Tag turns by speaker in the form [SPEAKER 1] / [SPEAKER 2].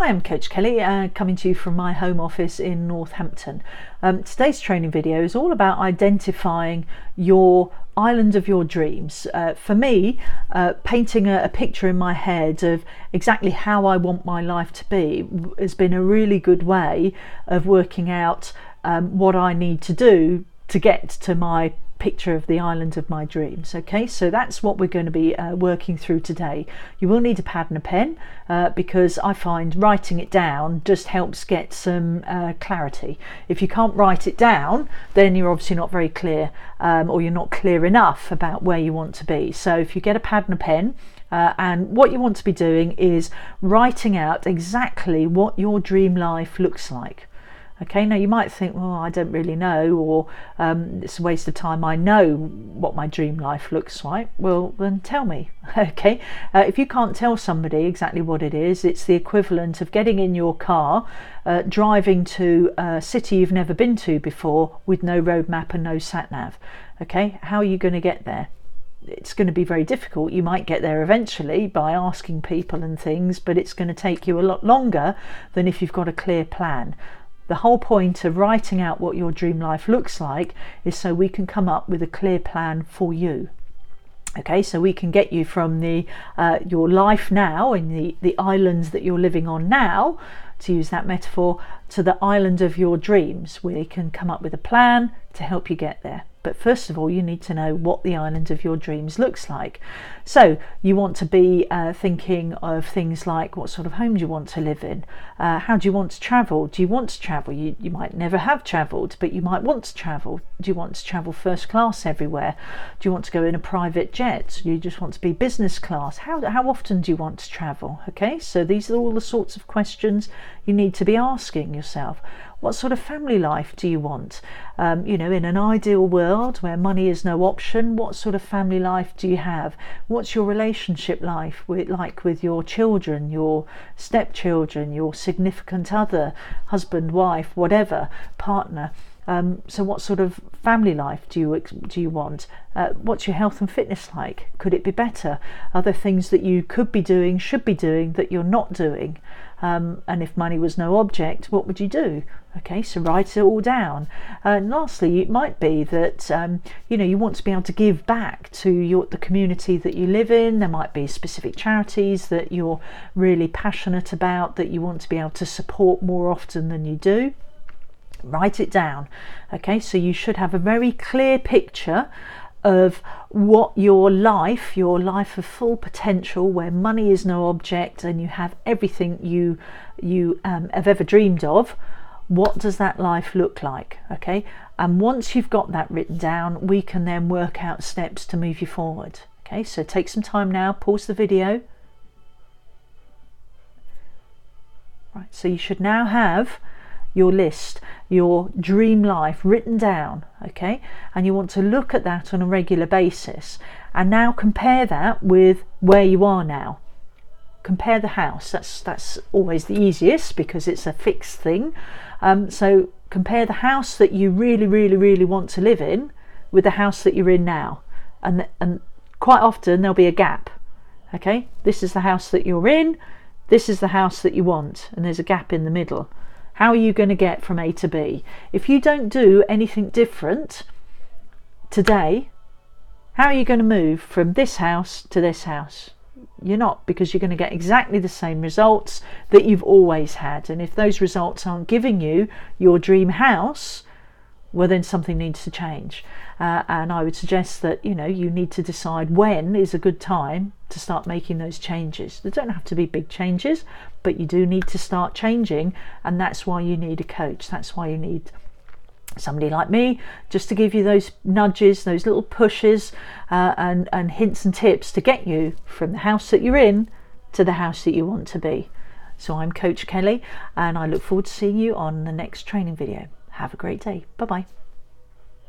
[SPEAKER 1] Hi, I'm Coach Kelly, coming to you from my home office in Northampton. Today's training video is all about identifying your island of your dreams. For me, painting a picture in my head of exactly how I want my life to be has been a really good way of working out what I need to do to get to my picture of the island of my dreams. Okay, so that's what we're going to be working through today. You will need a pad and a pen because I find writing it down just helps get some clarity. If you can't write it down, then you're obviously not very clear, or you're not clear enough about where you want to be. So if you get a pad and a pen, and what you want to be doing is writing out exactly what your dream life looks like. Okay, now you might think, well, I don't really know, or it's a waste of time. I know what my dream life looks like. Well, then tell me. Okay, if you can't tell somebody exactly what it is, it's the equivalent of getting in your car, driving to a city you've never been to before with no road map and no sat nav. Okay, how are you going to get there? It's going to be very difficult. You might get there eventually by asking people and things, but it's going to take you a lot longer than if you've got a clear plan. The whole point of writing out what your dream life looks like is so we can come up with a clear plan for you. Okay, so we can get you from your life now and the islands that you're living on now, to use that metaphor, to the island of your dreams. We can come up with a plan to help you get there. But first of all, you need to know what the island of your dreams looks like. So you want to be thinking of things like, what sort of home do you want to live in? How do you want to travel? Do you want to travel? You might never have travelled, but you might want to travel. Do you want to travel first class everywhere? Do you want to go in a private jet? Do you just want to be business class? How often do you want to travel? Okay, so these are all the sorts of questions you need to be asking yourself. What sort of family life do you want? In an ideal world where money is no option, what sort of family life do you have? What's your relationship life like with your children, your stepchildren, your significant other, husband, wife, whatever, partner? So what sort of family life do you want? What's your health and fitness like? Could it be better? Are there things that you could be doing, should be doing, that you're not doing? And if money was no object, what would you do? Okay, so write it all down. And lastly, it might be that you want to be able to give back to the community that you live in. There might be specific charities that you're really passionate about, that you want to be able to support more often than you do. Write it down. Okay, so you should have a very clear picture of what your life of full potential, where money is no object and you have everything you have ever dreamed of. What does that life look like? Okay, and once you've got that written down, we can then work out steps to move you forward. Okay, so take some time now, pause the video. Right, so you should now have your list, your dream life written down, okay, and you want to look at that on a regular basis, and now compare that with where you are now. Compare the house. That's always the easiest because it's a fixed thing. So compare the house that you really want to live in with the house that you're in now, and quite often there'll be a gap. Okay, this is the house that you're in, this is the house that you want, and there's a gap in the middle. How are you going to get from A to B? If you don't do anything different today, how are you going to move from this house to this house? You're not, because you're going to get exactly the same results that you've always had. And if those results aren't giving you your dream house, well, then something needs to change. And I would suggest that you need to decide when is a good time to start making those changes. They don't have to be big changes, but you do need to start changing, and that's why you need a coach. That's why you need somebody like me, just to give you those nudges, those little pushes, and hints and tips to get you from the house that you're in to the house that you want to be. So I'm Coach Kelly, and I look forward to seeing you on the next training video. Have a great day. Bye bye.